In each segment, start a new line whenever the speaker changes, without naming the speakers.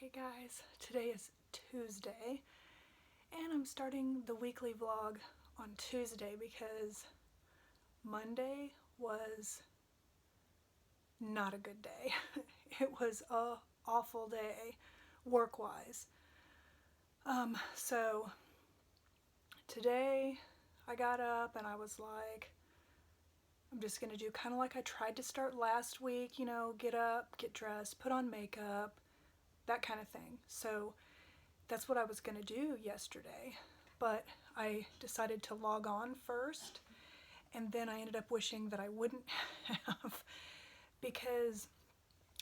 Hey guys, today is Tuesday and I'm starting the weekly vlog on Tuesday because Monday was not a good day. It was a awful day work-wise. So today I got up and I was like, I'm just gonna do kind of like I tried to start last week, you know, get up, get dressed, put on makeup, that kind of thing. So that's what I was going to do yesterday, but I decided to log on first, and then I ended up wishing that I wouldn't have, because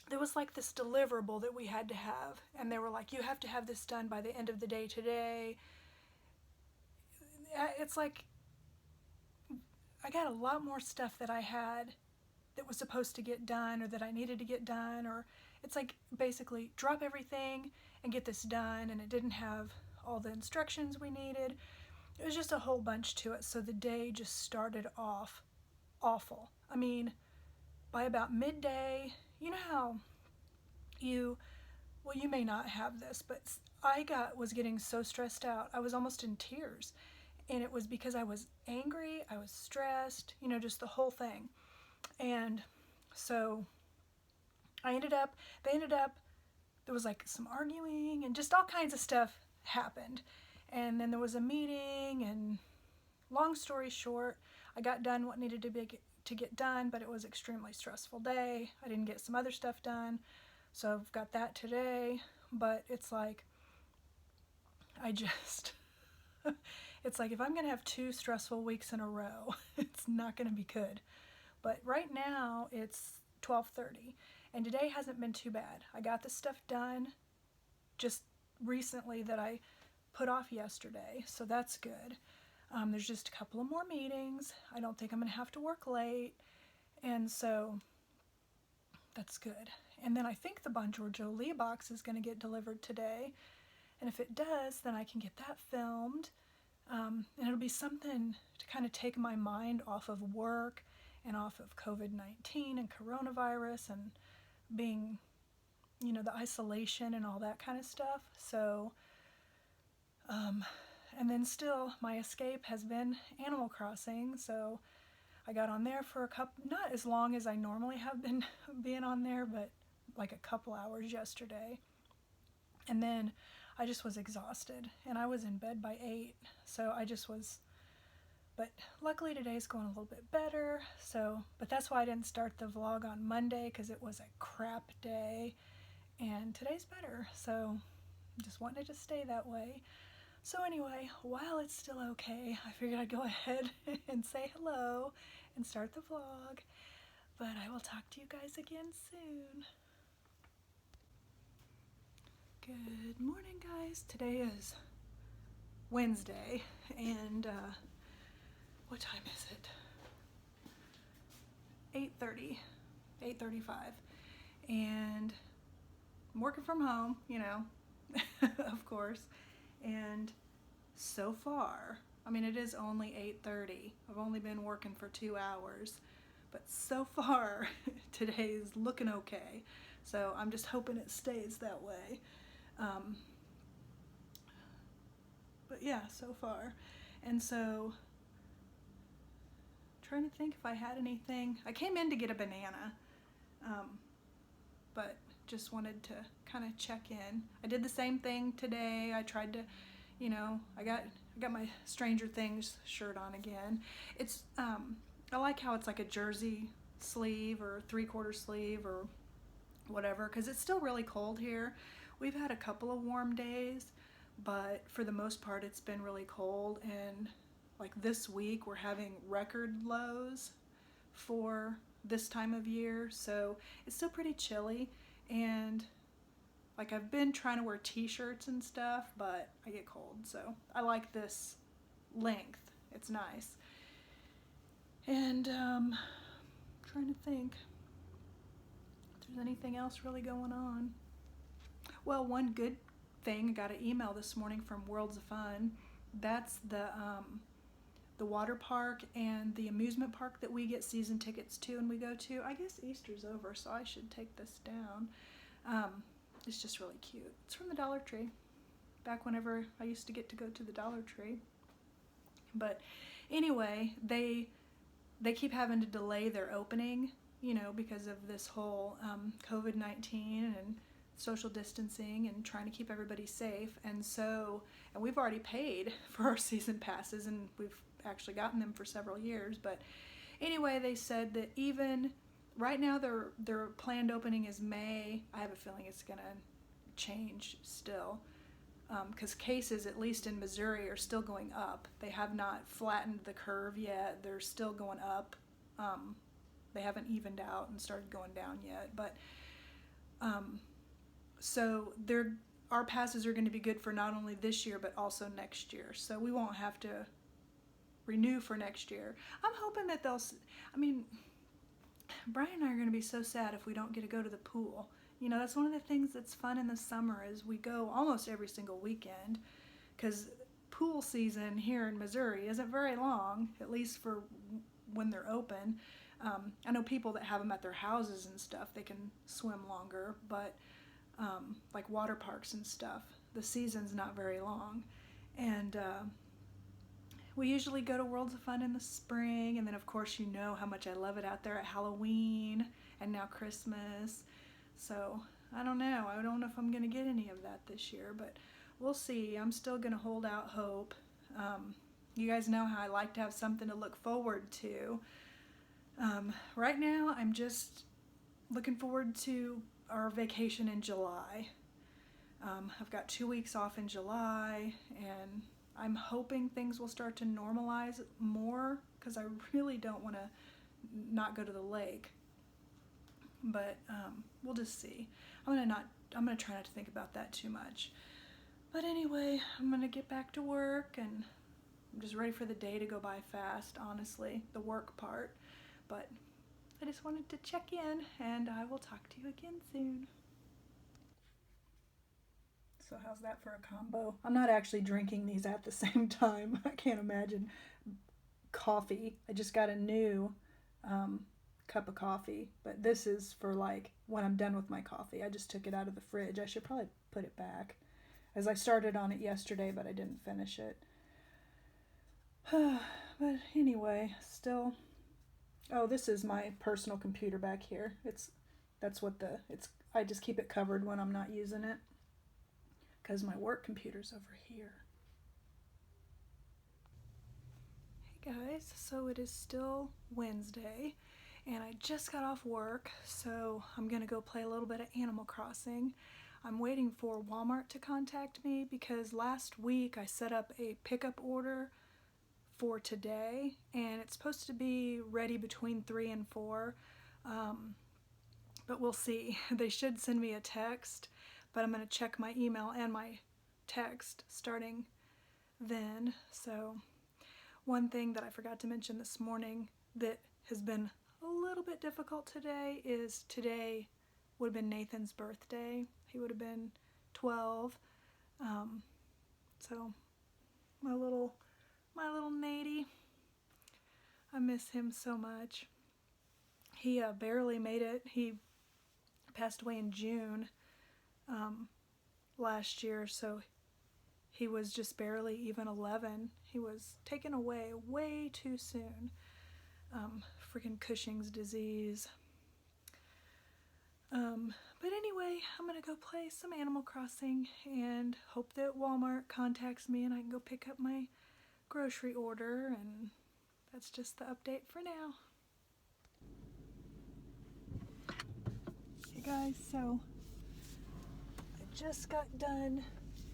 there was like this deliverable that we had to have, and they were like, you have to have this done by the end of the day today. It's like I got a lot more stuff that I had that was supposed to get done or that I needed to get done, or it's like basically drop everything and get this done, and it didn't have all the instructions we needed. It was just a whole bunch to it, so the day just started off awful. I mean, by about midday, you know how you may not have this, but was getting so stressed out. I was almost in tears, and it was because I was angry, I was stressed, you know, just the whole thing. And so there was like some arguing and just all kinds of stuff happened. And then there was a meeting, and long story short, I got done what needed to get done, but it was an extremely stressful day. I didn't get some other stuff done, so I've got that today. But it's like, it's like if I'm gonna have 2 stressful weeks in a row, it's not gonna be good. But right now it's 12:30, and today hasn't been too bad. I got the stuff done just recently that I put off yesterday, so that's good. There's just a couple of more meetings. I don't think I'm going to have to work late, and so that's good. And then I think the Bonjour Jolie box is going to get delivered today, and if it does, then I can get that filmed, and it'll be something to kind of take my mind off of work and off of COVID-19 and coronavirus and being, you know, the isolation and all that kind of stuff. So, and then still my escape has been Animal Crossing. So I got on there for not as long as I normally have been being on there, but like a couple hours yesterday. And then I just was exhausted, and I was in bed by 8. So but luckily today's going a little bit better. So, but that's why I didn't start the vlog on Monday, because it was a crap day, and today's better. So just wanted to stay that way. So anyway, while it's still okay, I figured I'd go ahead and say hello and start the vlog. But I will talk to you guys again soon. Good morning, guys. Today is Wednesday, and what time is it? 8:30, 8:35, and I'm working from home, you know, of course, and so far, I mean, it is only 8:30. I've only been working for 2 hours, but so far, today's looking okay, so I'm just hoping it stays that way. But yeah, so far, and so trying to think if I had anything. I came in to get a banana, but just wanted to kind of check in. I did the same thing today. I tried to, you know, I got my Stranger Things shirt on again. It's I like how it's like a jersey sleeve or 3/4 sleeve or whatever, because it's still really cold here. We've had a couple of warm days, but for the most part it's been really cold, and like this week we're having record lows for this time of year, so it's still pretty chilly. And like I've been trying to wear t-shirts and stuff, but I get cold, so I like this length. It's nice. And trying to think if there's anything else really going on. Well, one good thing, I got an email this morning from Worlds of Fun. That's the water park and the amusement park that we get season tickets to and we go to. I guess Easter's over, so I should take this down. It's just really cute. It's from the Dollar Tree, back whenever I used to get to go to the Dollar Tree. But anyway, they keep having to delay their opening, you know, because of this whole COVID-19 and social distancing and trying to keep everybody safe. And we've already paid for our season passes, and we've actually gotten them for several years. But anyway, they said that even right now their planned opening is May. I have a feeling it's gonna change still, because cases, at least in Missouri, are still going up. They have not flattened the curve yet. They're still going up. They haven't evened out and started going down yet. But so our passes are going to be good for not only this year but also next year. So we won't have to renew for next year. I'm hoping that Brian and I are going to be so sad if we don't get to go to the pool. You know, that's one of the things that's fun in the summer is we go almost every single weekend, because pool season here in Missouri isn't very long, at least for when they're open. I know people that have them at their houses and stuff, they can swim longer, but like water parks and stuff, the season's not very long. And we usually go to Worlds of Fun in the spring, and then of course you know how much I love it out there at Halloween and now Christmas. So I don't know if I'm going to get any of that this year, but we'll see. I'm still going to hold out hope. You guys know how I like to have something to look forward to. Right now I'm just looking forward to our vacation in July. I've got 2 weeks off in July, and I'm hoping things will start to normalize more, because I really don't want to not go to the lake. But we'll just see. I'm gonna try not to think about that too much. But anyway, I'm gonna get back to work, and I'm just ready for the day to go by fast, honestly, the work part. But I just wanted to check in, and I will talk to you again soon. So how's that for a combo? I'm not actually drinking these at the same time. I can't imagine. Coffee. I just got a new cup of coffee, but this is for like when I'm done with my coffee. I just took it out of the fridge. I should probably put it back, as I started on it yesterday, but I didn't finish it. But anyway, still. Oh, this is my personal computer back here. I just keep it covered when I'm not using it, because my work computer's over here. Hey guys, so it is still Wednesday, and I just got off work, so I'm gonna go play a little bit of Animal Crossing. I'm waiting for Walmart to contact me, because last week I set up a pickup order for today, and it's supposed to be ready between 3 and 4, but we'll see. They should send me a text, but I'm going to check my email and my text starting then. So one thing that I forgot to mention this morning that has been a little bit difficult today is today would have been Nathan's birthday. He would have been 12. So my little Natey, I miss him so much. He barely made it. He passed away in June last year, so he was just barely even 11. He was taken away way too soon. Freaking Cushing's disease. But anyway, I'm gonna go play some Animal Crossing and hope that Walmart contacts me and I can go pick up my grocery order, and that's just the update for now. Hey guys, so I just got done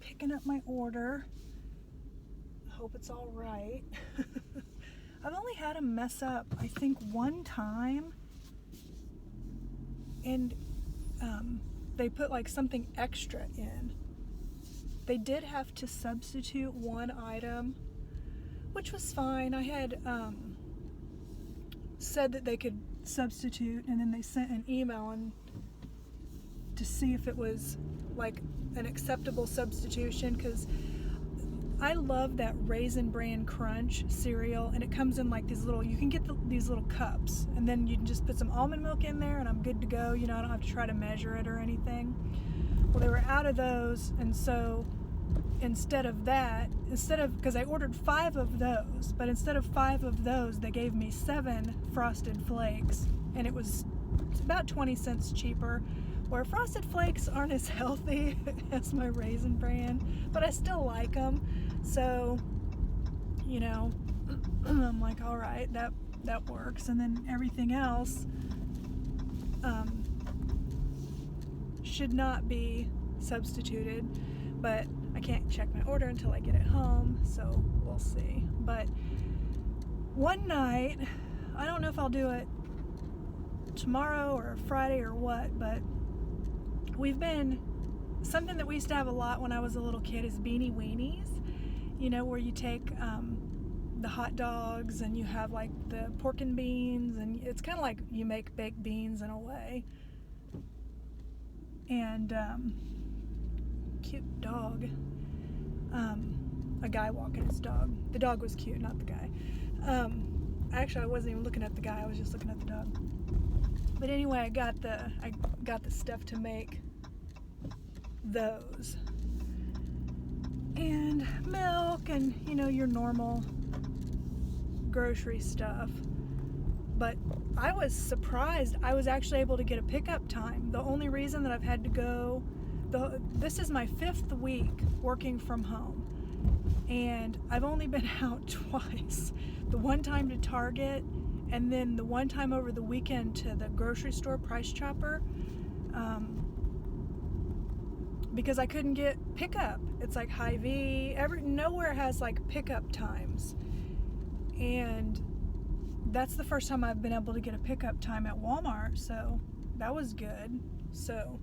picking up my order. I hope it's all right. I've only had them mess up, I think, one time, and they put like something extra in. They did have to substitute one item, which was fine. I had said that they could substitute, and then they sent an email to see if it was like an acceptable substitution, because I love that Raisin Bran Crunch cereal, and it comes in like these little, you can get these little cups, and then you can just put some almond milk in there and I'm good to go. You know, I don't have to try to measure it or anything. Well, they were out of those, and so because I ordered 5 of those, but instead of 5 of those, they gave me 7 Frosted Flakes, and it's about 20 cents cheaper, where Frosted Flakes aren't as healthy as my Raisin Bran, but I still like them. So, you know, I'm like, all right, that works. And then everything else should not be substituted, but I can't check my order until I get it home, so we'll see. But one night, I don't know if I'll do it tomorrow or Friday or what, but something that we used to have a lot when I was a little kid is beanie weenies, you know, where you take the hot dogs and you have like the pork and beans, and it's kind of like you make baked beans in a way. And cute dog. A guy walking his dog. The dog was cute, not the guy. Actually, I wasn't even looking at the guy. I was just looking at the dog. But anyway, I got the stuff to make those, and milk, and you know, your normal grocery stuff. But I was surprised I was actually able to get a pickup time. The only reason that I've had to go, this is my 5th week working from home, and I've only been out twice. The one time to Target, and then the one time over the weekend to the grocery store Price Chopper, because I couldn't get pickup. It's like Hy-Vee, nowhere has like pickup times, and that's the first time I've been able to get a pickup time at Walmart, so that was good. So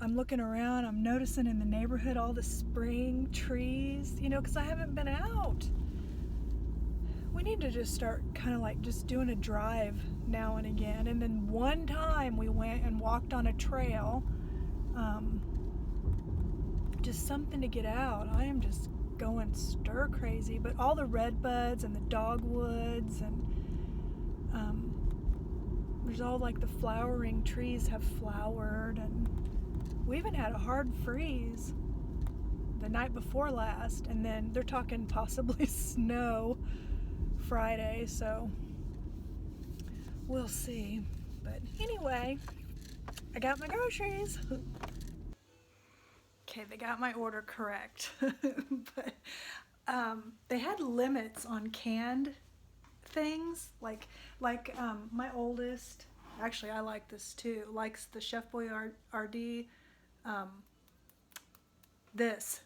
I'm looking around, I'm noticing in the neighborhood all the spring trees, you know, because I haven't been out. We need to just start kind of like just doing a drive now and again. And then one time we went and walked on a trail, just something to get out. I am just going stir crazy, but all the red buds and the dogwoods, and there's all like the flowering trees have flowered, and we even had a hard freeze the night before last, and then they're talking possibly snow Friday, so we'll see. But anyway, I got my groceries. Okay, they got my order correct. But they had limits on canned things, like my oldest, actually I like this too, likes the Chef Boyardee, this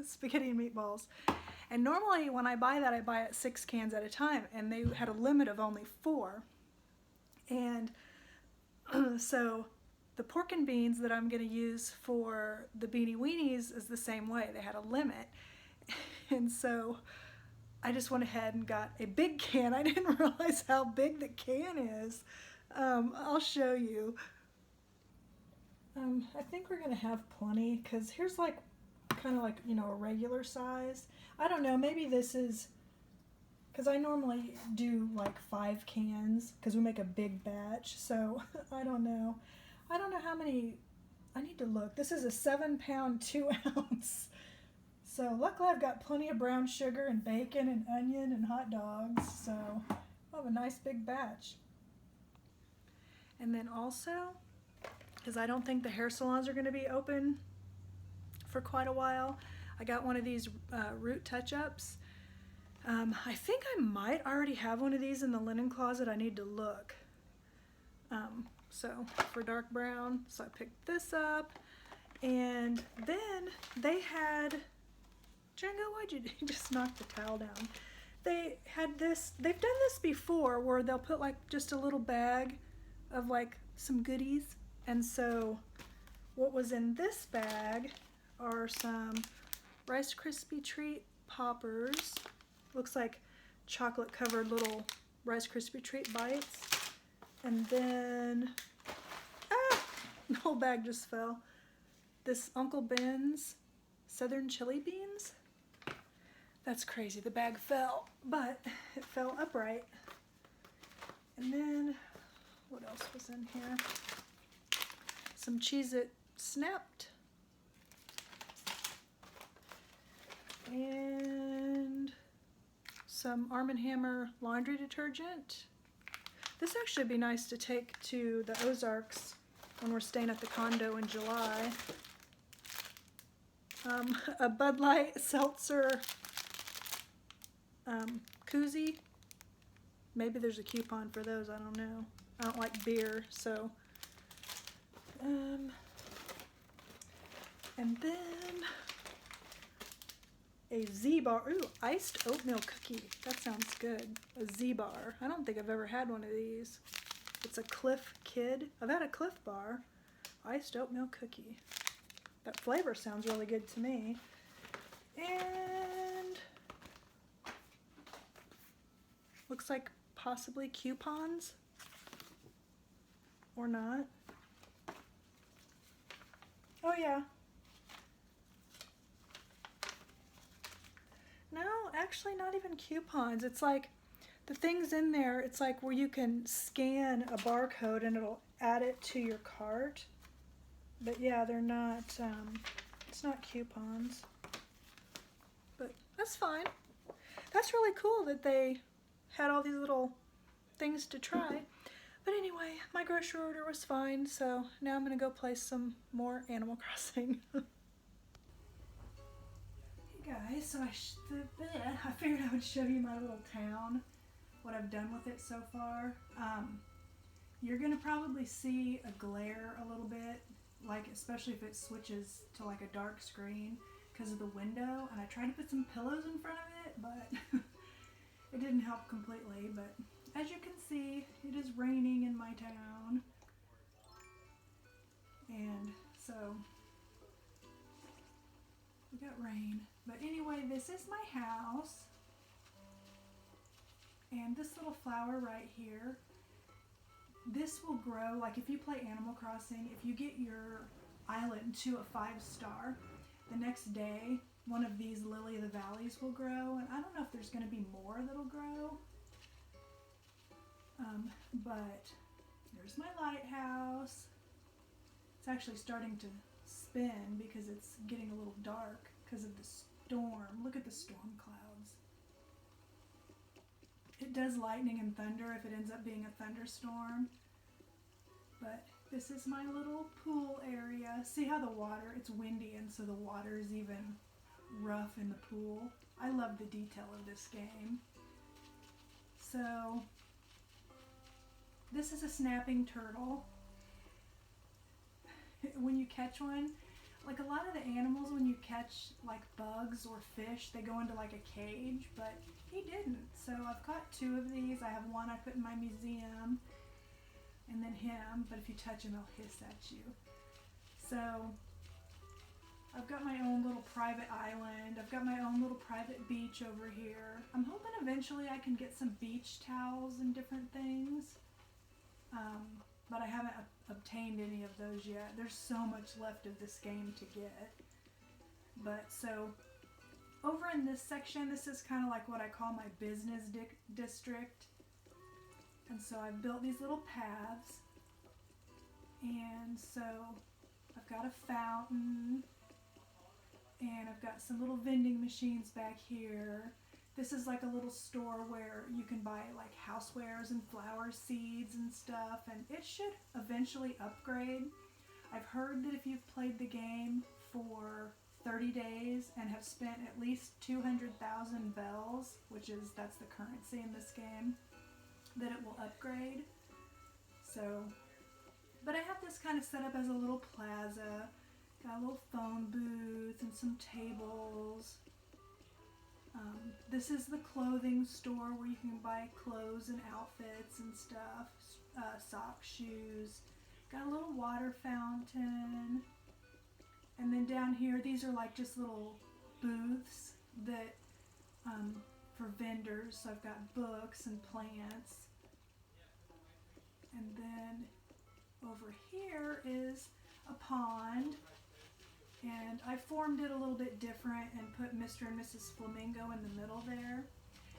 spaghetti and meatballs. And normally when I buy that, I buy it 6 cans at a time, and they had a limit of only 4. And so the pork and beans that I'm going to use for the beanie weenies is the same way. They had a limit. And so I just went ahead and got a big can. I didn't realize how big the can is. I'll show you. I think we're going to have plenty, because here's like kind of like, you know, a regular size. I don't know, maybe this is, because I normally do like 5 cans because we make a big batch, so I don't know how many. I need to look. This is a 7-pound 2-ounce, so luckily I've got plenty of brown sugar and bacon and onion and hot dogs, so I'll have a nice big batch. And then also, because I don't think the hair salons are going to be open for quite a while, I got one of these root touch-ups. I think I might already have one of these in the linen closet. I need to look. So for dark brown, so I picked this up, and then they had, Django, why'd you just knock the towel down? They had this, they've done this before, where they'll put like just a little bag of like some goodies. And so what was in this bag are some Rice Krispie Treat poppers. Looks like chocolate covered little Rice Krispie Treat bites. And then, the whole bag just fell. This Uncle Ben's Southern Chili Beans. That's crazy, the bag fell, but it fell upright. And then, what else was in here? Some Cheez-It snapped. And some Arm & Hammer laundry detergent. This actually would be nice to take to the Ozarks when we're staying at the condo in July. A Bud Light seltzer koozie. Maybe there's a coupon for those, I don't know. I don't like beer, so. And then a Z-bar. Ooh, iced oatmeal cookie. That sounds good. A Z-bar. I don't think I've ever had one of these. It's a Cliff Kid. I've had a Cliff Bar. Iced oatmeal cookie. That flavor sounds really good to me. And looks like possibly coupons. Or not. Oh yeah. No, actually not even coupons. It's like the things in there, it's like where you can scan a barcode and it'll add it to your cart. But yeah, they're not, it's not coupons. But that's fine. That's really cool that they had all these little things to try. But anyway, my grocery order was fine, so now I'm gonna go play some more Animal Crossing. Hey guys, so I figured I would show you my little town, what I've done with it so far. You're gonna probably see a glare a little bit, like especially if it switches to like a dark screen because of the window, and I tried to put some pillows in front of it, but it didn't help completely. But as you can see, it is raining in my town, and so we got rain. But anyway, this is my house, and this little flower right here, this will grow. Like if you play Animal Crossing, if you get your island to a 5-star, the next day one of these Lily of the Valleys will grow, and I don't know if there's going to be more that'll grow. But there's my lighthouse. It's actually starting to spin because it's getting a little dark because of the storm. Look at the storm clouds. It does lightning and thunder if it ends up being a thunderstorm. But this is my little pool area. See how the water, it's windy, and so the water is even rough in the pool. I love the detail of this game. So this is a snapping turtle. When you catch one, like a lot of the animals, when you catch like bugs or fish, they go into like a cage, but he didn't. So I've caught 2 of these. I have one I put in my museum, and then him, but if you touch him, he'll hiss at you. So I've got my own little private island. I've got my own little private beach over here. I'm hoping eventually I can get some beach towels and different things. But I haven't obtained any of those yet. There's so much left of this game to get. But so over in this section, this is kind of like what I call my business district. And so I've built these little paths. And so I've got a fountain. And I've got some little vending machines back here. This is like a little store where you can buy like housewares and flower seeds and stuff, and it should eventually upgrade. I've heard that if you've played the game for 30 days and have spent at least 200,000 bells, that's the currency in this game, that it will upgrade. So, but I have this kind of set up as a little plaza. Got a little phone booth and some tables. This is the clothing store where you can buy clothes and outfits and stuff, socks, shoes. Got a little water fountain. And then down here, these are like just little booths that for vendors. So I've got books and plants. And then over here is a pond. And I formed it a little bit different and put Mr. and Mrs. Flamingo in the middle there.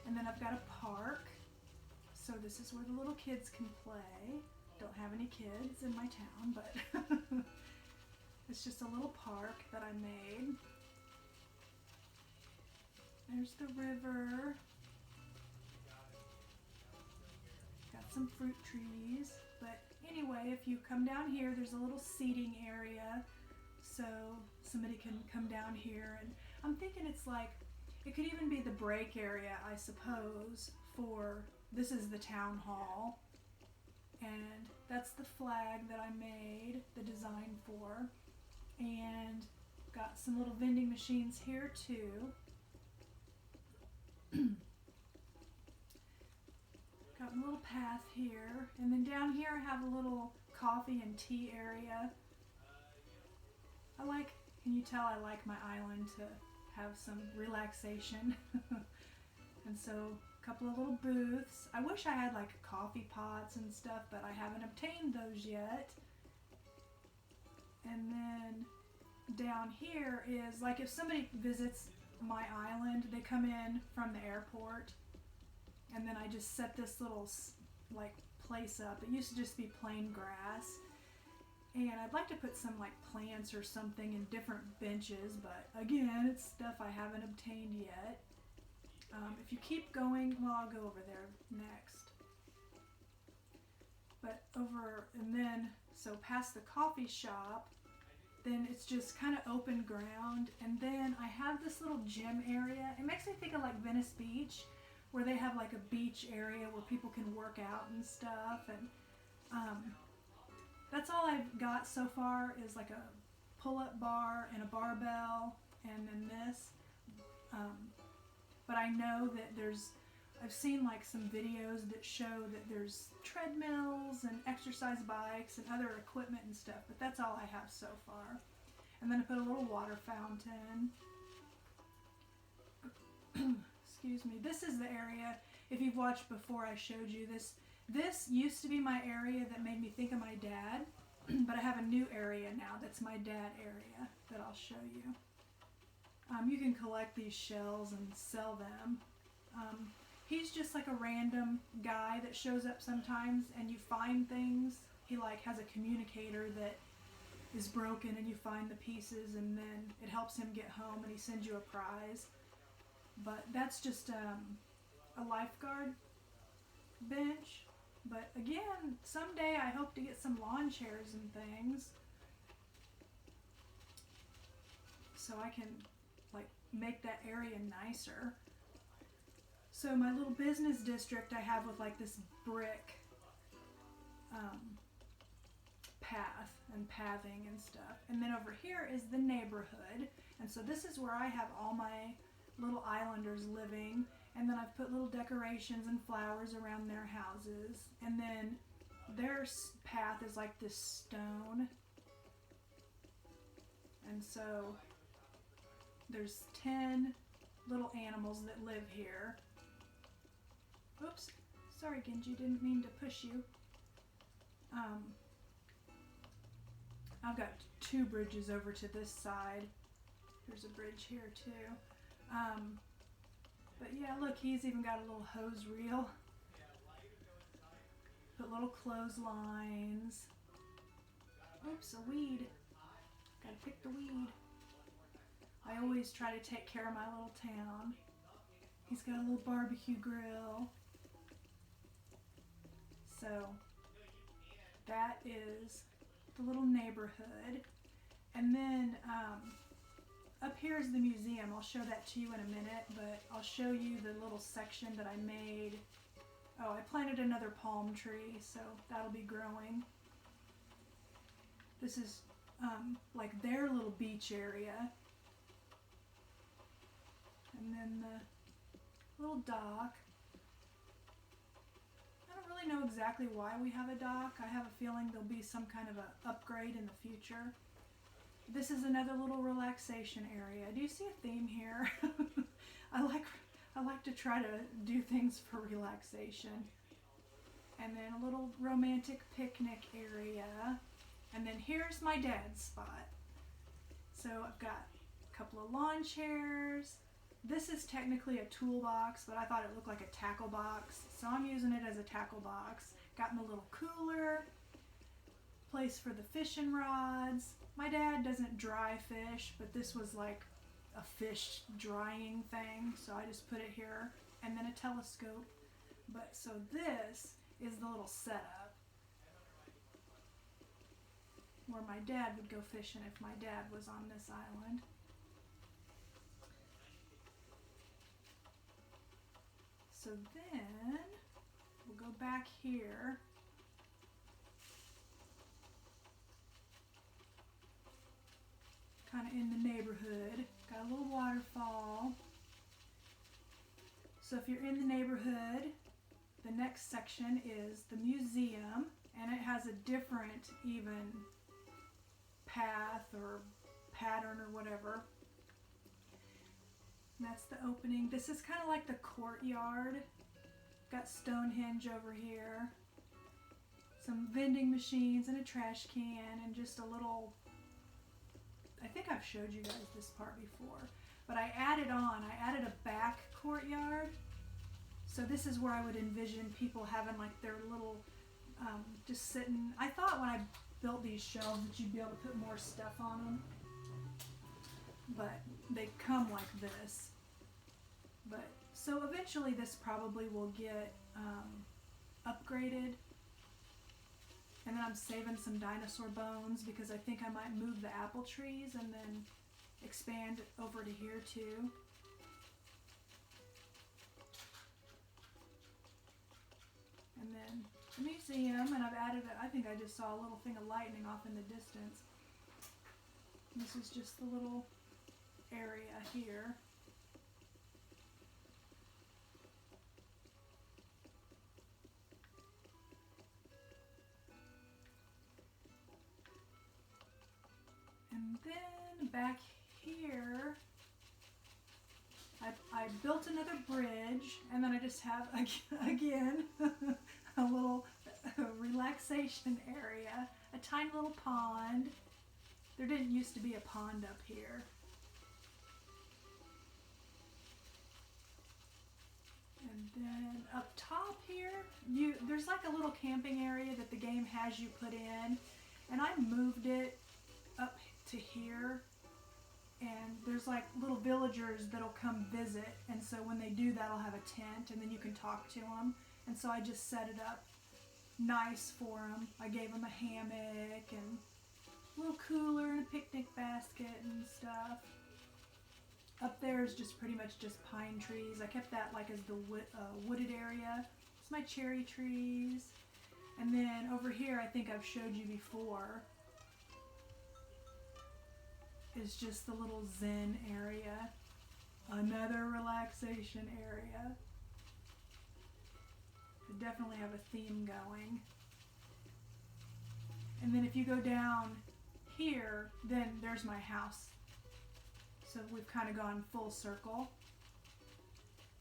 And then I've got a park. So this is where the little kids can play. Don't have any kids in my town, but It's just a little park that I made. There's the river. Got some fruit trees. But anyway, if you come down here, there's a little seating area. So somebody can come down here. And I'm thinking it's like, it could even be the break area, I suppose, for, this is the town hall. And that's the flag that I made the design for. And got some little vending machines here too. Got a little path here, and then down here I have a little coffee and tea area. Can you tell I like my island to have some relaxation? And so a couple of little booths. I wish I had like coffee pots and stuff, but I haven't obtained those yet. And then down here is like if somebody visits my island, they come in from the airport, and then I just set this little like place up. It used to just be plain grass, and I'd like to put some like plants or something in different benches, but again, it's stuff I haven't obtained yet. If you keep going, well, I'll go over there next. But over, and then, so past the coffee shop, then it's just kind of open ground, and then I have this little gym area. It makes me think of like Venice Beach, where they have like a beach area where people can work out and stuff, and that's all I've got so far is like a pull-up bar and a barbell, and then this. But I know that I've seen like some videos that show that there's treadmills and exercise bikes and other equipment and stuff, but that's all I have so far. And then I put a little water fountain. Excuse me. This is the area, if you've watched before I showed you this. This used to be my area that made me think of my dad, but I have a new area now that's my dad area that I'll show you. You can collect these shells and sell them. He's just like a random guy that shows up sometimes, and you find things. He like has a communicator that is broken, and you find the pieces, and then it helps him get home, and he sends you a prize. But that's just a lifeguard bench. But again, someday I hope to get some lawn chairs and things, so I can like make that area nicer. So my little business district I have with like this brick path and pathing and stuff. And then over here is the neighborhood. And so this is where I have all my little islanders living. And then I've put little decorations and flowers around their houses. And then their path is like this stone. And so there's 10 little animals that live here. Oops, sorry Genji, didn't mean to push you. I've got 2 bridges over to this side. There's a bridge here too. But yeah, look, he's even got a little hose reel. Put little clotheslines. Oops, a weed. Gotta pick the weed. I always try to take care of my little town. He's got a little barbecue grill. So that is the little neighborhood. And then up here is the museum. I'll show that to you in a minute, but I'll show you the little section that I made. Oh, I planted another palm tree, so that'll be growing. This is like their little beach area. And then the little dock. I don't really know exactly why we have a dock. I have a feeling there'll be some kind of an upgrade in the future. This is another little relaxation area. Do you see a theme here? I like to try to do things for relaxation. And then a little romantic picnic area. And then here's my dad's spot. So I've got a couple of lawn chairs. This is technically a toolbox, but I thought it looked like a tackle box, so I'm using it as a tackle box. Got my little cooler, place for the fishing rods. My dad doesn't dry fish, but this was like a fish drying thing, so I just put it here. And then a telescope. But so this is the little setup where my dad would go fishing if my dad was on this island. So then we'll go back here. Kind of in the neighborhood. Got a little waterfall. So if you're in the neighborhood, the next section is the museum, and it has a different even path or pattern or whatever. And that's the opening. This is kind of like the courtyard. Got Stonehenge over here. Some vending machines and a trash can and just a little, I think I've showed you guys this part before, but I added a back courtyard. So this is where I would envision people having like their little, just sitting. I thought when I built these shelves that you'd be able to put more stuff on them, but they come like this. But so eventually this probably will get upgraded. And then I'm saving some dinosaur bones because I think I might move the apple trees and then expand over to here too. And then the museum, and I've added, I think I just saw a little thing of lightning off in the distance. This is just the little area here. And then back here, I built another bridge, and then I just have, again, a little relaxation area, a tiny little pond. There didn't used to be a pond up here. And then up top here, there's like a little camping area that the game has you put in, and I moved it up to here. And there's like little villagers that'll come visit, and so when they do that, I'll have a tent, and then you can talk to them. And so I just set it up nice for them. I gave them a hammock and a little cooler and a picnic basket and stuff. Up there is just pretty much just pine trees. I kept that like as the wooded area. It's my cherry trees. And then over here, I think I've showed you before, is just the little zen area. Another relaxation area. I definitely have a theme going. And then if you go down here, then there's my house. So we've kind of gone full circle.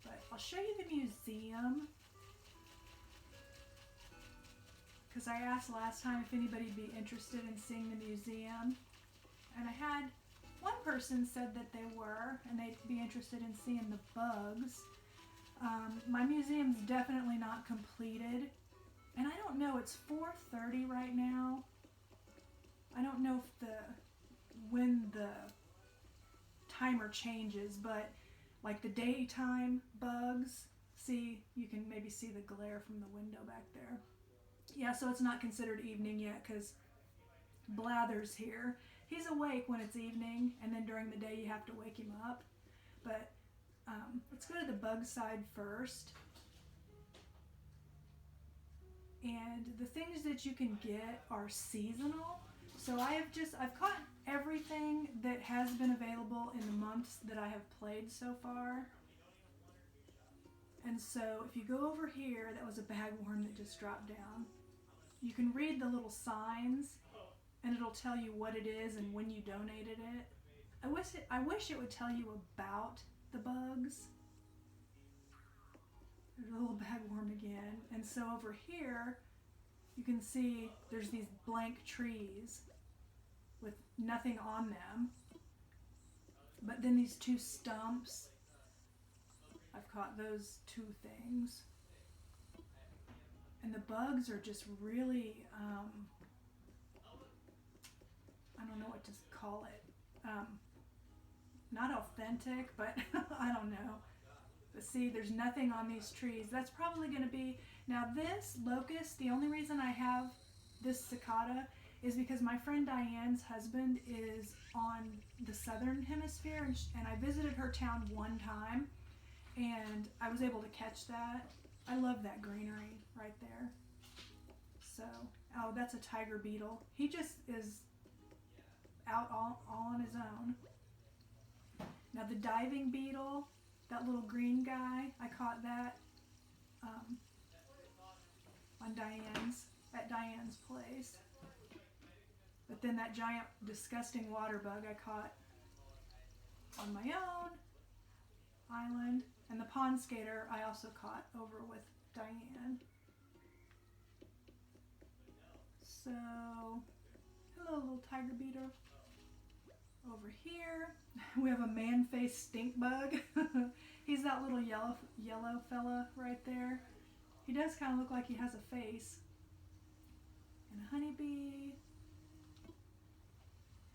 But I'll show you the museum, because I asked last time if anybody'd be interested in seeing the museum. And I had one person said that they were, and they'd be interested in seeing the bugs. My museum's definitely not completed, and I don't know, it's 4:30 right now. I don't know if when the timer changes, but like the daytime bugs, see, you can maybe see the glare from the window back there. Yeah, so it's not considered evening yet because Blather's here. He's awake when it's evening, and then during the day you have to wake him up. But let's go to the bug side first. And the things that you can get are seasonal. So I've caught everything that has been available in the months that I have played so far. And so if you go over here, that was a bagworm that just dropped down. You can read the little signs, and it'll tell you what it is and when you donated it. I wish it would tell you about the bugs. There's a little bagworm again. And so over here, you can see there's these blank trees with nothing on them. But then these two stumps, I've caught those two things. And the bugs are just really I don't know what to call it. Not authentic, but I don't know. But see, there's nothing on these trees. That's probably going to be... Now this locust, the only reason I have this cicada is because my friend Diane's husband is on the southern hemisphere, and I visited her town one time, and I was able to catch that. I love that greenery right there. So, oh, that's a tiger beetle. He just is out all on his own. Now the diving beetle, that little green guy, I caught that on at Diane's place. But then that giant disgusting water bug I caught on my own island. And the pond skater I also caught over with Diane. So, hello little tiger beetle. Over here, we have a man-faced stink bug. He's that little yellow fella right there. He does kind of look like he has a face. And a honeybee.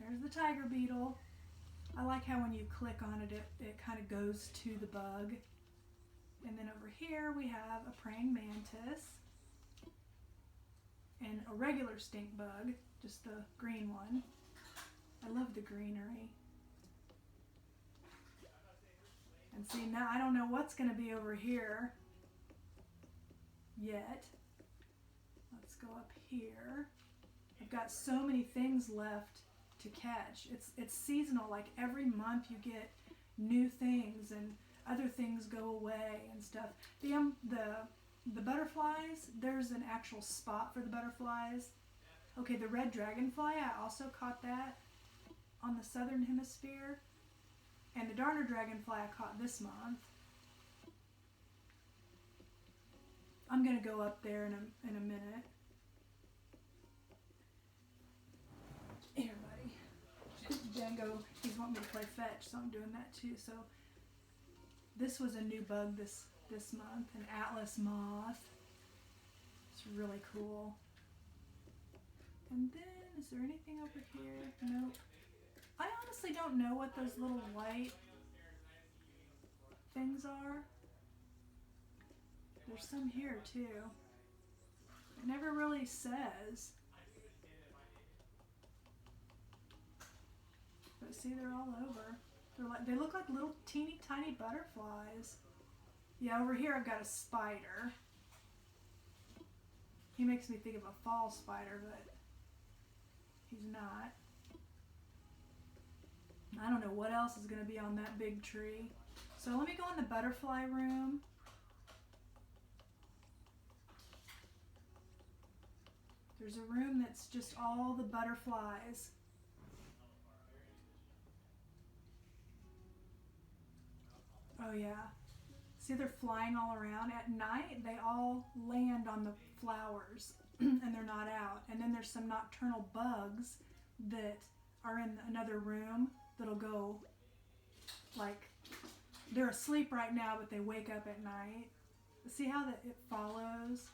There's the tiger beetle. I like how when you click on it, it kind of goes to the bug. And then over here we have a praying mantis. And a regular stink bug, just the green one. I love the greenery. And see, now I don't know what's going to be over here yet. Let's go up here. I've got so many things left to catch. It's seasonal. Like every month you get new things and other things go away and stuff. The butterflies, there's an actual spot for the butterflies. Okay, the red dragonfly, I also caught that on the southern hemisphere. And the darner dragonfly I caught this month. I'm going to go up there in a minute. Here, buddy. Django, he's wanting me to play fetch, so I'm doing that too. So this was a new bug this month, an atlas moth. It's really cool. And then, is there anything over here? Nope. I honestly don't know what those little white things are. There's some here too. It never really says. But see, they're all over. They look like little teeny tiny butterflies. Yeah, over here I've got a spider. He makes me think of a fall spider, but he's not. I don't know what else is going to be on that big tree. So let me go in the butterfly room. There's a room that's just all the butterflies. Oh yeah. See, they're flying all around. At night, they all land on the flowers and they're not out. And then there's some nocturnal bugs that are in another room that'll go, like, they're asleep right now, but they wake up at night. See how it follows?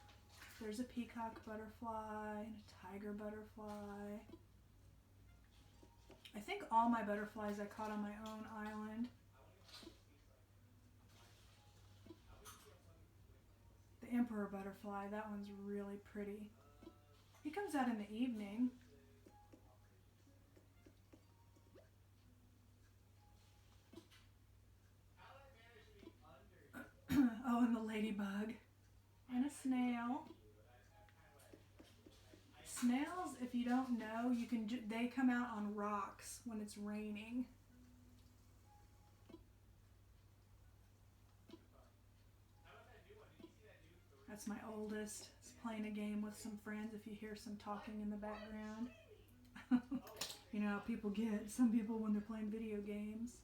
There's a peacock butterfly and a tiger butterfly. I think all my butterflies I caught on my own island. The emperor butterfly, that one's really pretty. He comes out in the evening. Oh, and the ladybug. And a snail. Snails, if you don't know, they come out on rocks when it's raining. That's my oldest. He's playing a game with some friends if you hear some talking in the background. You know how people get, some people when they're playing video games.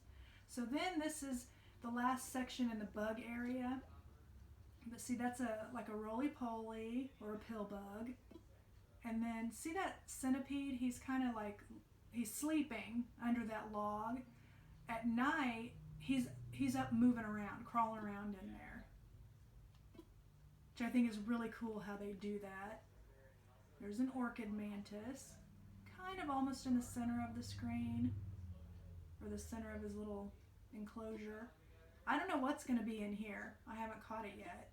So then this is the last section in the bug area. But see, that's like a roly-poly or a pill bug. And then see that centipede? He's kind of like, he's sleeping under that log. At night, he's up moving around, crawling around in there. Which I think is really cool how they do that. There's an orchid mantis. kind of almost in the center of the screen, or the center of his little enclosure. I don't know what's going to be in here. I haven't caught it yet.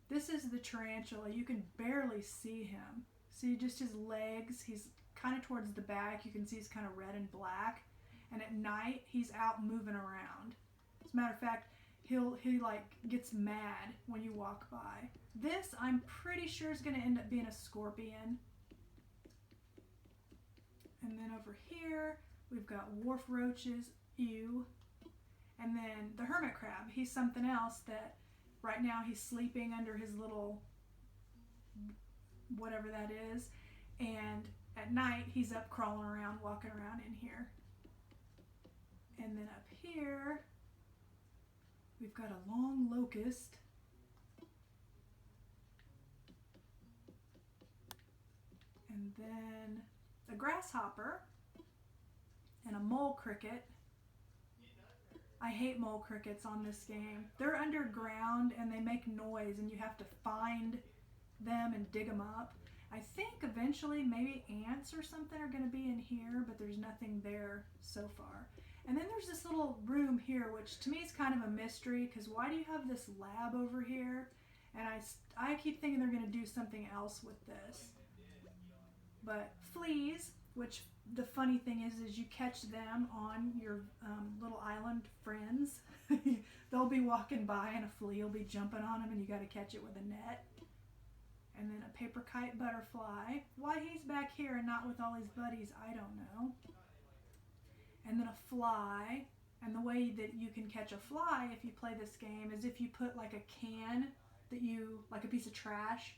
This is the tarantula. You can barely see him. See just his legs. He's kind of towards the back. You can see he's kind of red and black. And at night, he's out moving around. As a matter of fact, he like gets mad when you walk by. This, I'm pretty sure, is going to end up being a scorpion. And then over here, we've got wharf roaches, ew. And then the hermit crab, he's something else that right now he's sleeping under his little whatever that is. And at night, he's up crawling around, walking around in here. And then up here, we've got a long locust. And then a grasshopper and a mole cricket. I hate mole crickets on this game. They're underground and they make noise and you have to find them and dig them up. I think eventually maybe ants or something are going to be in here, but there's nothing there so far. And then there's this little room here, which to me is kind of a mystery, because why do you have this lab over here? And I keep thinking they're going to do something else with this. But fleas, which the funny thing is you catch them on your little island friends. They'll be walking by and a flea will be jumping on them and you got to catch it with a net. And then a paper kite butterfly. Why he's back here and not with all his buddies, I don't know. And then a fly. And the way that you can catch a fly if you play this game is if you put like a can that you, like a piece of trash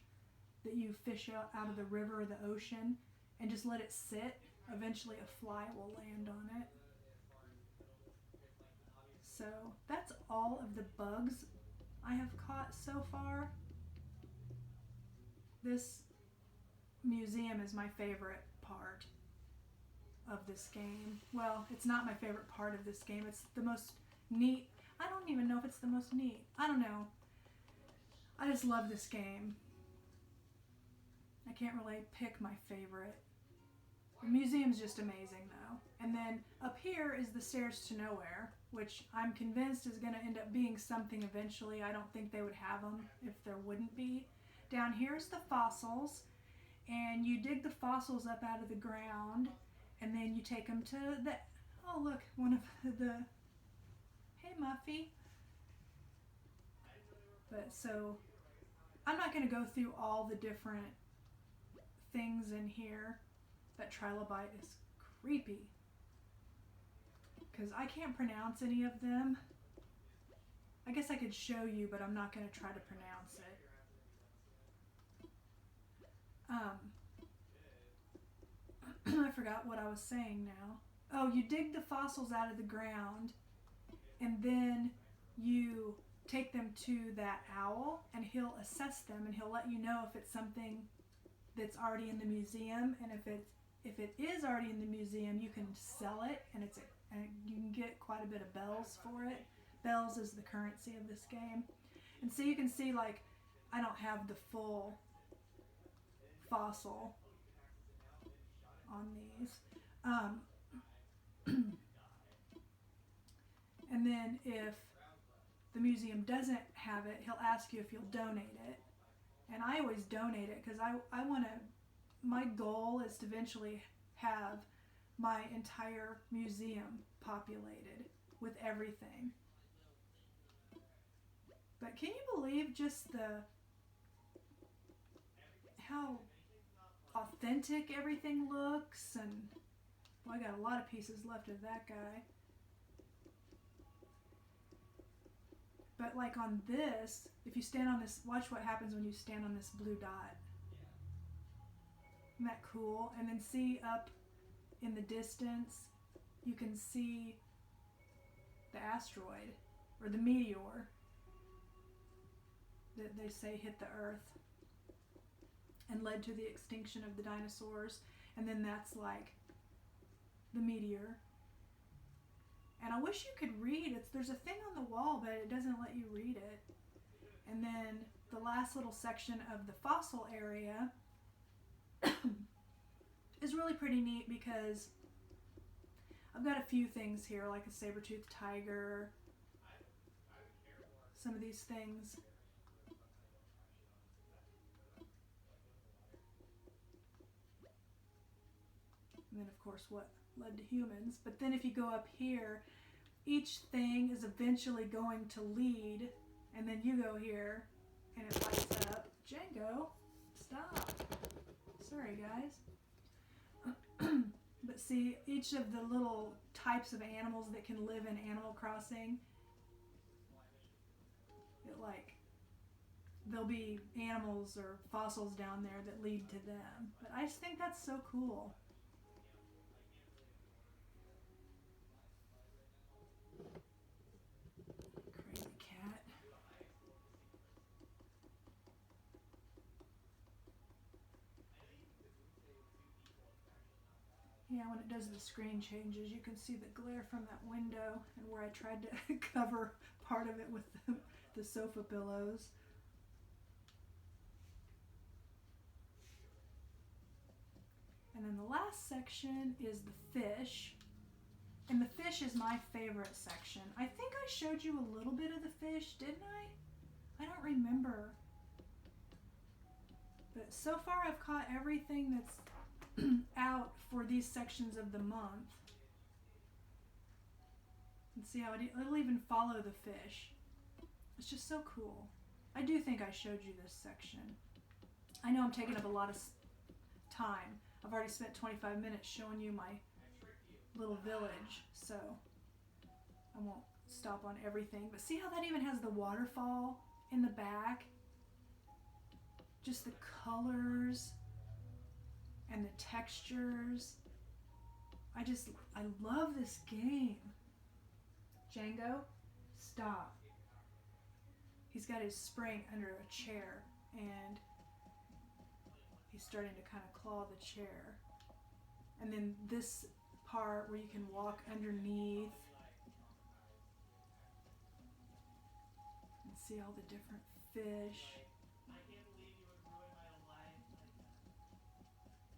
that you fish out of the river or the ocean and just let it sit. Eventually a fly will land on it. So that's all of the bugs I have caught so far. This museum is my favorite part of this game. Well, it's not my favorite part of this game. It's the most neat. I don't even know if it's the most neat. I don't know. I just love this game. I can't really pick my favorite. The museum's just amazing though. And then up here is the stairs to nowhere, which I'm convinced is going to end up being something eventually. I don't think they would have them if there wouldn't be. Down here's the fossils, and you dig the fossils up out of the ground, and then you take them to the, oh look, one of the, hey Muffy. But so, I'm not going to go through all the different things in here. That trilobite is creepy, because I can't pronounce any of them. I guess I could show you, but I'm not going to try to pronounce it. I forgot what I was saying now. Oh, you dig the fossils out of the ground, and then you take them to that owl, and he'll assess them, and he'll let you know if it's something that's already in the museum, and if it is already in the museum, you can sell it, and you can get quite a bit of bells for it. Bells is the currency of this game. And so you can see, like, I don't have the full fossil on these. And then if the museum doesn't have it, he'll ask you if you'll donate it. And I always donate it because I want to, my goal is to eventually have my entire museum populated with everything. But can you believe just how authentic everything looks? And well, I got a lot of pieces left of that guy. But like on this, if you stand on this, watch what happens when you stand on this blue dot. Isn't that cool? And then see up in the distance, you can see the asteroid or the meteor that they say hit the Earth and led to the extinction of the dinosaurs. And then that's like the meteor. And I wish you could read. There's a thing on the wall, but it doesn't let you read it. And then the last little section of the fossil area is really pretty neat because I've got a few things here, like a saber-toothed tiger, some of these things. And then, of course, what led to humans. But then if you go up here, each thing is eventually going to lead, and then you go here, and it lights up. Django, stop. Sorry, guys. But see, each of the little types of animals that can live in Animal Crossing, there'll be animals or fossils down there that lead to them. But I just think that's so cool. Crazy cat. Yeah, when it does the screen changes, you can see the glare from that window and where I tried to cover part of it with the sofa pillows. And then the last section is the fish. And the fish is my favorite section. I think I showed you a little bit of the fish, didn't I? I don't remember. But so far I've caught everything that's out for these sections of the month. And see how it'll even follow the fish. It's just so cool. I do think I showed you this section. I know I'm taking up a lot of time. I've already spent 25 minutes showing you my little village, so I won't stop on everything. But see how that even has the waterfall in the back? Just the colors and the textures. I love this game. Django, stop. He's got his spring under a chair and he's starting to kind of claw the chair. And then this part where you can walk underneath and see all the different fish.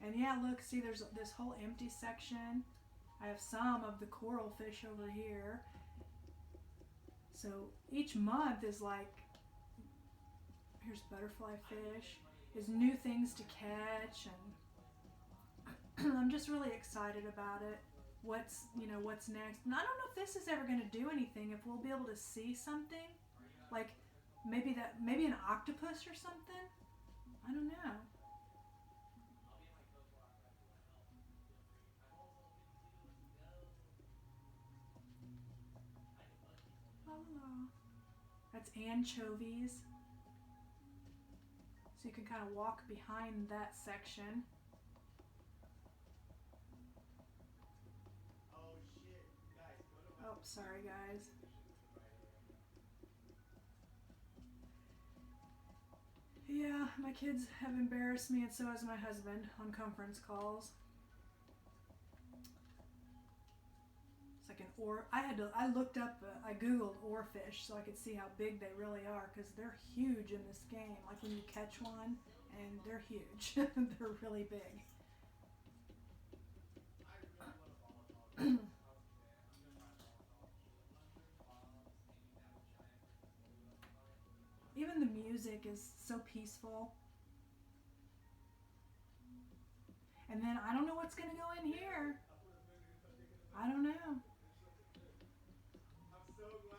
And yeah, look, see there's this whole empty section. I have some of the coral fish over here. So each month is like, here's butterfly fish, is new things to catch, and I'm just really excited about it. What's next. And I don't know if this is ever going to do anything, if we'll be able to see something. Like maybe an octopus or something. I don't know. Oh, that's anchovies. So you can kind of walk behind that section. Oh, sorry guys. Yeah, my kids have embarrassed me and so has my husband on conference calls. It's like I looked up, I googled oarfish so I could see how big they really are, because they're huge in this game. Like when you catch one, and they're huge. They're really big. Even the music is so peaceful. And then I don't know what's going to go in here. I don't know.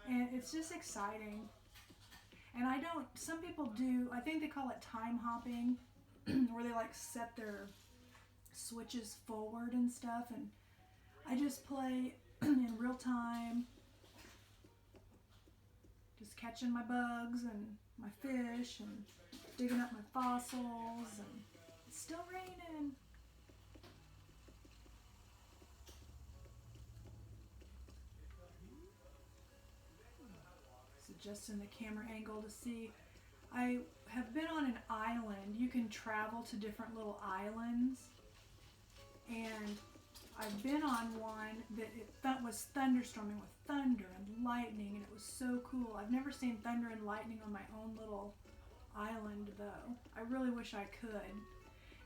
And it's just exciting. And some people do, I think they call it time hopping, where they like set their switches forward and stuff. And I just play in real time, just catching my bugs and my fish and digging up my fossils, and it's still raining. So adjusting the camera angle to see. I have been on an island. You can travel to different little islands, and I've been on one that was thunderstorming with thunder and lightning, and it was so cool. I've never seen thunder and lightning on my own little island, though. I really wish I could.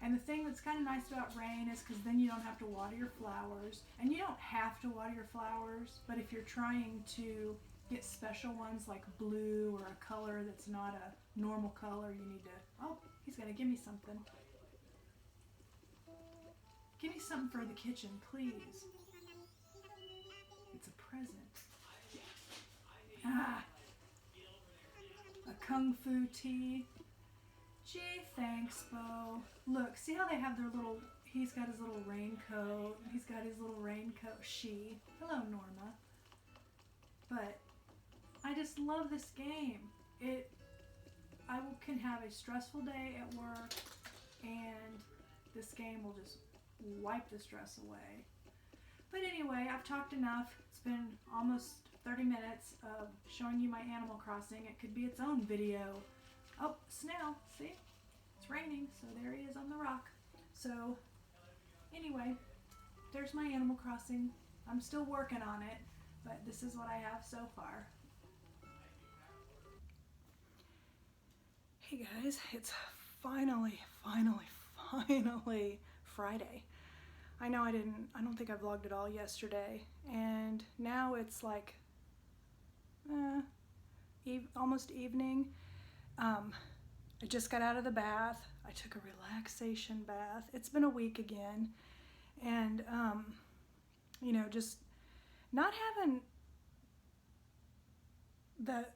And the thing that's kind of nice about rain is because then you don't have to water your flowers. And you don't have to water your flowers, but if you're trying to get special ones like blue or a color that's not a normal color, you need to, oh, he's gonna give me something. Give me something for the kitchen, please. It's a present. Ah, a kung fu tea. Gee, thanks, Bo. Look, see how they have their little, he's got his little raincoat. He's got his little raincoat. She. Hello, Norma. But I just love this game. Can have a stressful day at work, and this game will just wipe the stress away. But anyway, I've talked enough. It's been almost 30 minutes of showing you my Animal Crossing. It could be its own video. Oh, snail, see? It's raining, so there he is on the rock. So, anyway, there's my Animal Crossing. I'm still working on it, but this is what I have so far. Hey guys, it's finally Friday. I know I don't think I vlogged at all yesterday, and now it's like almost evening. I just got out of the bath. I took a relaxation bath. It's been a week again, and you know, just not having the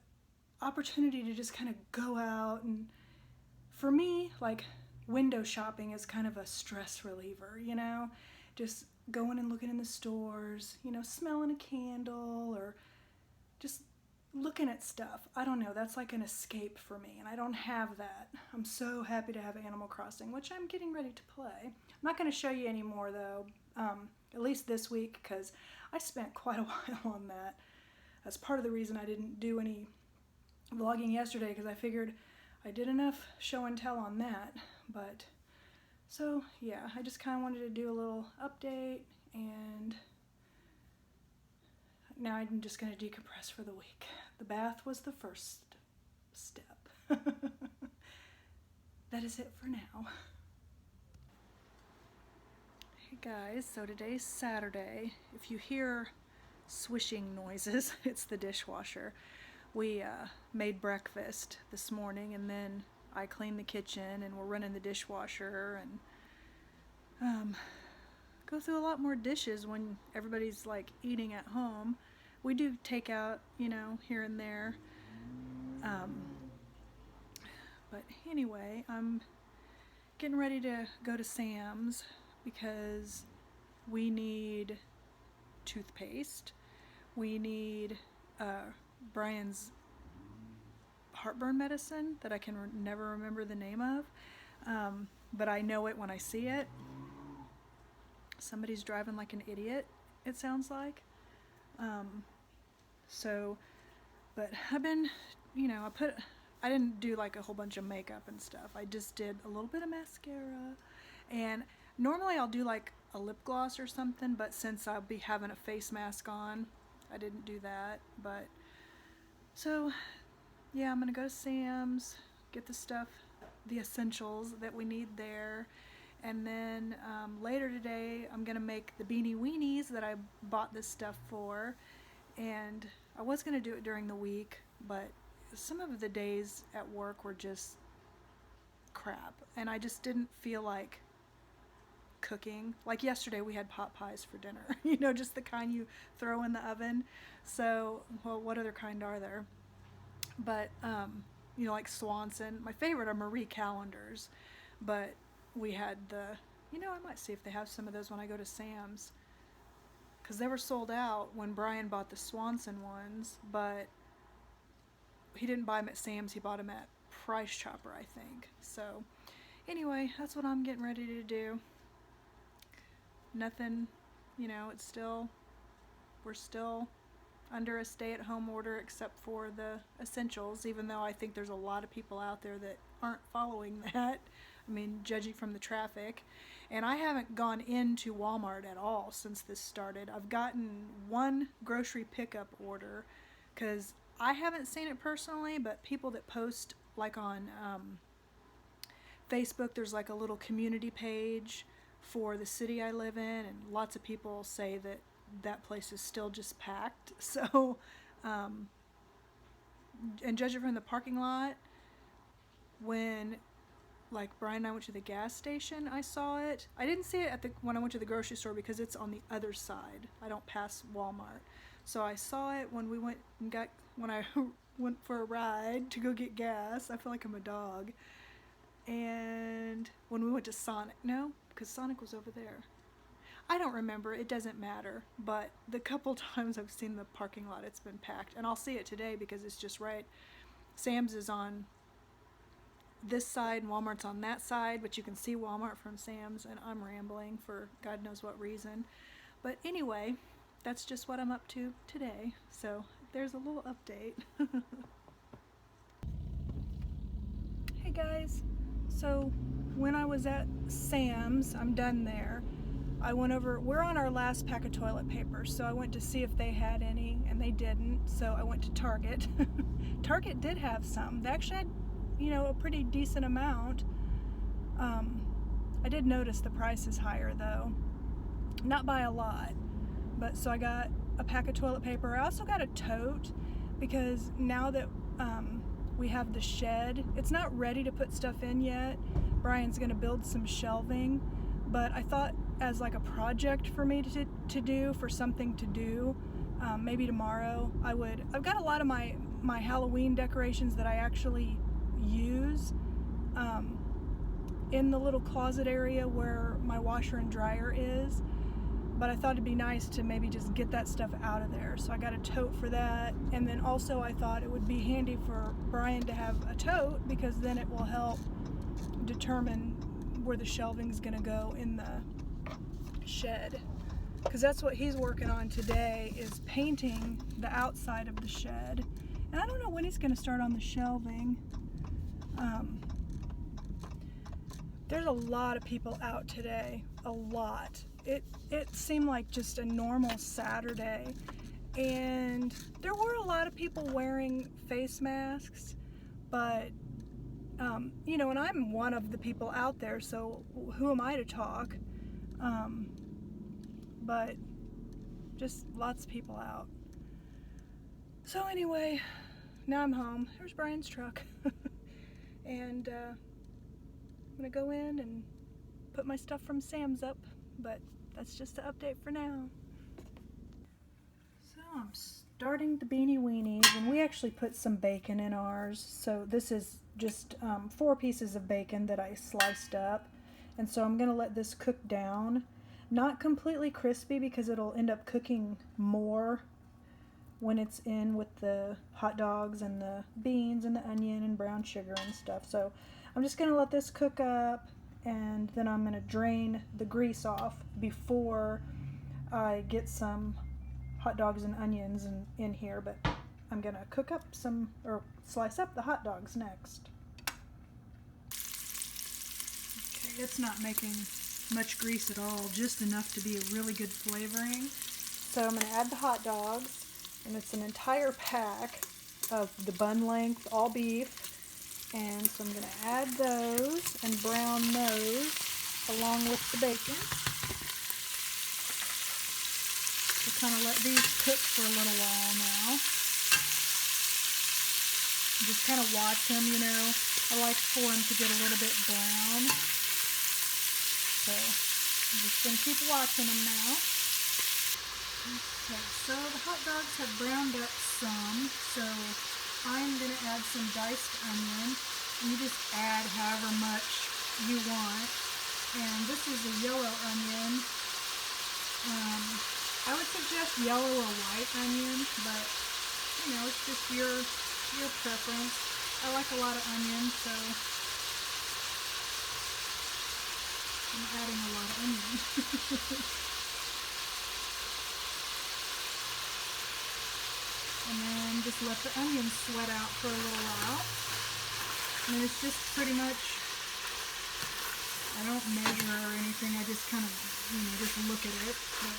opportunity to just kind of go out, and for me, like, window shopping is kind of a stress reliever, you know, just going and looking in the stores, you know, smelling a candle or just looking at stuff. I don't know, that's like an escape for me, and I don't have that. I'm so happy to have Animal Crossing, which I'm getting ready to play. I'm not going to show you anymore though, at least this week, because I spent quite a while on that. That's part of the reason I didn't do any vlogging yesterday, because I figured I did enough show and tell on that. But so yeah, I just kind of wanted to do a little update, and now I'm just going to decompress for the week. The bath was the first step. That is it for now. Hey guys, so today's Saturday. If you hear swishing noises, it's the dishwasher. We made breakfast this morning, and then I cleaned the kitchen, and we're running the dishwasher, and go through a lot more dishes when everybody's like eating at home. We do take out, you know, here and there. But anyway, I'm getting ready to go to Sam's because we need toothpaste. We need Brian's heartburn medicine that I can never remember the name of, but I know it when I see it. Somebody's driving like an idiot, it sounds like. But I've been, you know, I didn't do like a whole bunch of makeup and stuff. I just did a little bit of mascara, and normally I'll do like a lip gloss or something, but since I'll be having a face mask on, I didn't do that. But so yeah, I'm gonna go to Sam's, get the stuff, the essentials that we need there, and then later today I'm gonna make the beanie weenies that I bought this stuff for. And I was gonna do it during the week, but some of the days at work were just crap, and I just didn't feel like cooking. Like yesterday we had pot pies for dinner, you know, just the kind you throw in the oven. So, well, what other kind are there? But you know, like Swanson. My favorite are Marie Callender's, but we had you know, I might see if they have some of those when I go to Sam's, because they were sold out when Brian bought the Swanson ones, but he didn't buy them at Sam's, he bought them at Price Chopper, I think. So anyway, that's what I'm getting ready to do. Nothing, you know, we're still under a stay-at-home order except for the essentials, even though I think there's a lot of people out there that aren't following that. I mean, judging from the traffic. And I haven't gone into Walmart at all since this started. I've gotten one grocery pickup order because I haven't seen it personally, but people that post like on Facebook, there's like a little community page for the city I live in, and lots of people say that that place is still just packed. So, and judging from the parking lot, when like Brian and I went to the gas station, I saw it. I didn't see it when I went to the grocery store because it's on the other side. I don't pass Walmart. So I saw it when I went for a ride to go get gas. I feel like I'm a dog. And when we went to Sonic, no, because Sonic was over there. I don't remember, it doesn't matter, but the couple times I've seen the parking lot, it's been packed. And I'll see it today because it's just right. Sam's is on this side and Walmart's on that side, but you can see Walmart from Sam's, and I'm rambling for God knows what reason. But anyway, that's just what I'm up to today. So there's a little update. Hey guys, so when I was at Sam's, I'm done there. I went over, we're on our last pack of toilet paper, so I went to see if they had any, and they didn't, so I went to Target. Target did have some. They actually had, you know, a pretty decent amount. I did notice the price is higher though, not by a lot, but so I got a pack of toilet paper. I also got a tote because now that we have the shed, it's not ready to put stuff in yet. Brian's gonna build some shelving, but I thought as like a project for me to do, for something to do, maybe tomorrow I've got a lot of my Halloween decorations that I actually use in the little closet area where my washer and dryer is, but I thought it'd be nice to maybe just get that stuff out of there. So I got a tote for that, and then also I thought it would be handy for Brian to have a tote because then it will help determine where the shelving's gonna go in the shed, because that's what he's working on today, is painting the outside of the shed. And I don't know when he's gonna start on the shelving. There's a lot of people out today, a lot. It seemed like just a normal Saturday, and there were a lot of people wearing face masks, but you know, and I'm one of the people out there, so who am I to talk? But just lots of people out. So anyway, now I'm home. There's Brian's truck. And I'm gonna go in and put my stuff from Sam's up, but that's just the update for now. So I'm starting the beanie weenies, and we actually put some bacon in ours. So this is just 4 pieces of bacon that I sliced up, and so I'm gonna let this cook down. Not completely crispy because it'll end up cooking more when it's in with the hot dogs and the beans and the onion and brown sugar and stuff. So I'm just gonna let this cook up, and then I'm gonna drain the grease off before I get some hot dogs and onions in here, but I'm gonna cook up some, or slice up the hot dogs next. Okay, it's not making much grease at all, just enough to be a really good flavoring. So I'm gonna add the hot dogs, and it's an entire pack of the bun length, all beef. And so I'm going to add those and brown those along with the bacon. So kind of let these cook for a little while now. Just kind of watch them, you know. I like for them to get a little bit brown. So I'm just going to keep watching them now. Okay, so the hot dogs have browned up some, so I'm going to add some diced onion, and you just add however much you want. And this is a yellow onion. I would suggest yellow or white onion, but you know, it's just your preference. I like a lot of onion, so I'm adding a lot of onion. And then just let the onions sweat out for a little while. And it's just pretty much, I don't measure or anything, I just kind of, you know, just look at it. But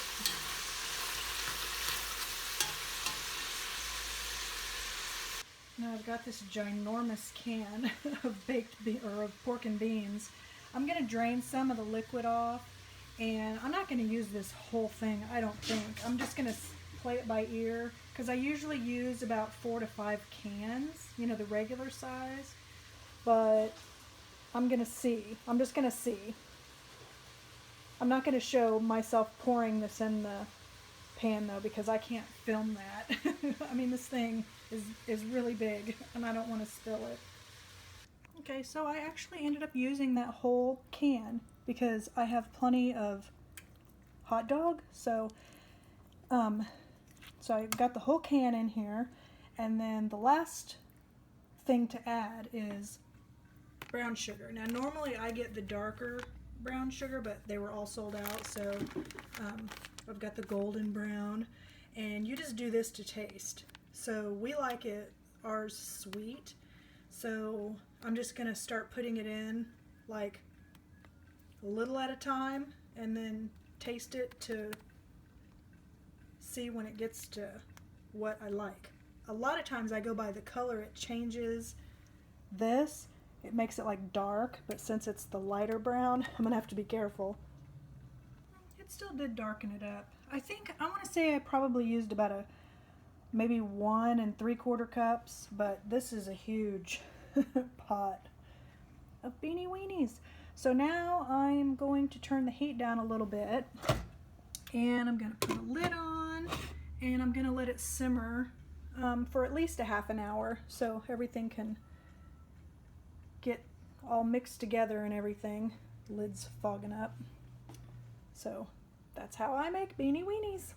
Now I've got this ginormous can of of pork and beans. I'm going to drain some of the liquid off, and I'm not going to use this whole thing, I don't think. I'm just going to play it by ear, because I usually use about 4 to 5 cans, you know, the regular size. But I'm going to see. I'm just going to see. I'm not going to show myself pouring this in the pan though, because I can't film that. I mean, this thing is really big and I don't want to spill it. Okay, so I actually ended up using that whole can because I have plenty of hot dog. So I got the whole can in here, and then the last thing to add is brown sugar. Now normally I get the darker brown sugar, but they were all sold out, so I've got the golden brown, and you just do this to taste. So we like ours sweet, so I'm just gonna start putting it in like a little at a time and then taste it to see when it gets to what I like. A lot of times I go by the color it changes. This, it makes it like dark, but since it's the lighter brown, I'm gonna have to be careful. It still did darken it up. I want to say I probably used about maybe 1 3/4 cups, but this is a huge pot of beanie weenies. So now I'm going to turn the heat down a little bit, and I'm going to put a lid on, and I'm going to let it simmer for at least a half an hour so everything can get all mixed together and everything. Lid's fogging up. So that's how I make beanie weenies.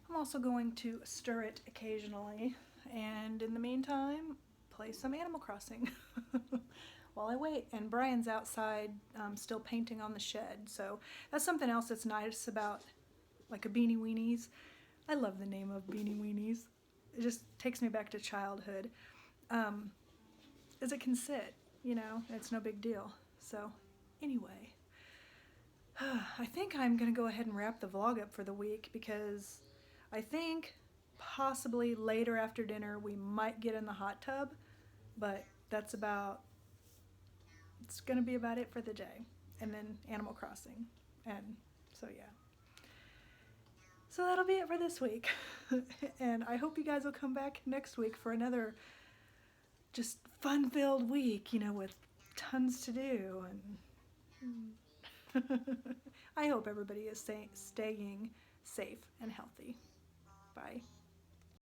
I'm also going to stir it occasionally, and in the meantime play some Animal Crossing while I wait. And Brian's outside still painting on the shed, so that's something else that's nice about like a beanie weenies. I love the name of beanie weenies. It just takes me back to childhood. As it can sit, you know, it's no big deal. So anyway, I think I'm gonna go ahead and wrap the vlog up for the week, because I think possibly later after dinner we might get in the hot tub, but it's gonna be about it for the day, and then Animal Crossing, and so yeah. So that'll be it for this week. And I hope you guys will come back next week for another just fun-filled week, you know, with tons to do. And I hope everybody is staying safe and healthy. Bye.